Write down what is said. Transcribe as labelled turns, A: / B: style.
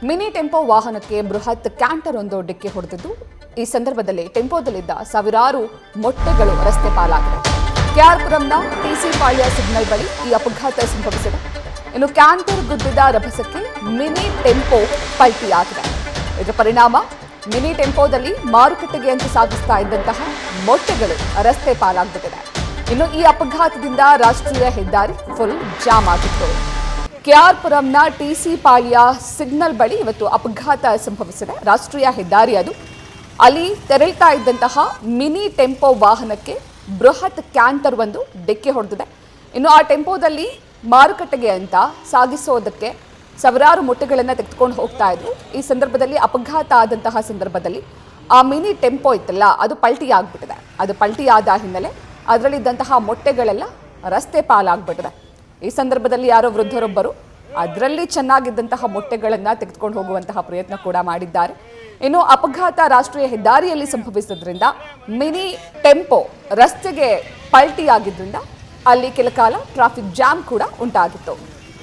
A: Mini tempo ವಾಹನಕ್ಕೆ ಬೃಹತ್ canter ಒಂದು ಡಿಕ್ಕಿ ಹೊಡೆದಿದ್ದು, ಈ ಸಂದರ್ಭದಲ್ಲಿ ಟೆಂಪೋದಲ್ಲಿದ್ದ ಸಾವಿರಾರು ಮೊಟ್ಟೆಗಳು ರಸ್ತೆ ಪಾಲಾಗಿದೆ. ಕೆಆರ್ಪುರಂನ ಟಿಸಿ ಪಾಳ್ಯ ಸಿಗ್ನಲ್ ಬಳಿ ಈ ಅಪಘಾತ ಸಂಭವಿಸಿದೆ. ಇನ್ನು ಕ್ಯಾಂಟರ್ ಗುದ್ದಿದ ರಭಸಕ್ಕೆ ಮಿನಿ ಟೆಂಪೋ ಪಲ್ಟಿಯಾಗಿದೆ. ಇದರ ಪರಿಣಾಮ ಮಿನಿ ಟೆಂಪೋದಲ್ಲಿ ಮಾರುಕಟ್ಟೆಗೆ ಅಂತ ಸಾಗಿಸ್ತಾ ಇದ್ದಂತಹ ಮೊಟ್ಟೆಗಳು ರಸ್ತೆ ಪಾಲಾಗ್ಬಿಟ್ಟಿದೆ. ಇನ್ನು ಈ ಅಪಘಾತದಿಂದ ರಾಷ್ಟ್ರೀಯ ಹೆದ್ದಾರಿ ಫುಲ್ ಜಾಮ್ ಆಗಿತ್ತು. ಕೆಆರ್ಪುರಂನ ಟಿಸಿ ಪಾಳ್ಯ ಸಿಗ್ನಲ್ ಬಳಿ ಇವತ್ತು ಅಪಘಾತ ಸಂಭವಿಸಿದೆ. ರಾಷ್ಟ್ರೀಯ ಹೆದ್ದಾರಿ ಅದು. ಅಲ್ಲಿ ತೆರಳ್ತಾ ಇದ್ದಂತಹ ಮಿನಿ ಟೆಂಪೋ ವಾಹನಕ್ಕೆ ಬೃಹತ್ ಕ್ಯಾಂಟರ್ ಒಂದು ಡಿಕ್ಕಿ ಹೊಡೆದಿದೆ. ಇನ್ನು ಆ ಟೆಂಪೋದಲ್ಲಿ ಮಾರುಕಟ್ಟೆಗೆ ಅಂತ ಸಾಗಿಸೋದಕ್ಕೆ ಸಾವಿರಾರು ಮೊಟ್ಟೆಗಳನ್ನು ತೆಗೆದುಕೊಂಡು ಹೋಗ್ತಾ ಇದ್ರು. ಈ ಸಂದರ್ಭದಲ್ಲಿ ಅಪಘಾತ ಆದಂತಹ ಸಂದರ್ಭದಲ್ಲಿ ಆ ಮಿನಿ ಟೆಂಪೋ ಇತ್ತಲ್ಲ, ಅದು ಪಲ್ಟಿ ಆಗ್ಬಿಟ್ಟಿದೆ. ಅದು ಪಲ್ಟಿ ಆದ ಹಿನ್ನೆಲೆ ಅದರಲ್ಲಿದ್ದಂತಹ ಮೊಟ್ಟೆಗಳೆಲ್ಲ ರಸ್ತೆ ಪಾಲಾಗ್ಬಿಟ್ಟಿದೆ. ಈ ಸಂದರ್ಭದಲ್ಲಿ ಯಾರೋ ವೃದ್ಧರೊಬ್ಬರು ಅದರಲ್ಲಿ ಚೆನ್ನಾಗಿದ್ದಂತಹ ಮೊಟ್ಟೆಗಳನ್ನು ತೆಗೆದುಕೊಂಡು ಹೋಗುವಂತಹ ಪ್ರಯತ್ನ ಕೂಡ ಮಾಡಿದ್ದಾರೆ. ಇನ್ನು ಅಪಘಾತ ರಾಷ್ಟ್ರೀಯ ಹೆದ್ದಾರಿಯಲ್ಲಿ ಸಂಭವಿಸಿದ್ರಿಂದ ಮಿನಿ ಟೆಂಪೋ ರಸ್ತೆಗೆ ಪಲ್ಟಿ ಆಗಿದ್ರಿಂದ ಅಲ್ಲಿ ಕೆಲ ಕಾಲ ಟ್ರಾಫಿಕ್ ಜಾಮ್ ಕೂಡ ಉಂಟಾಗಿತ್ತು.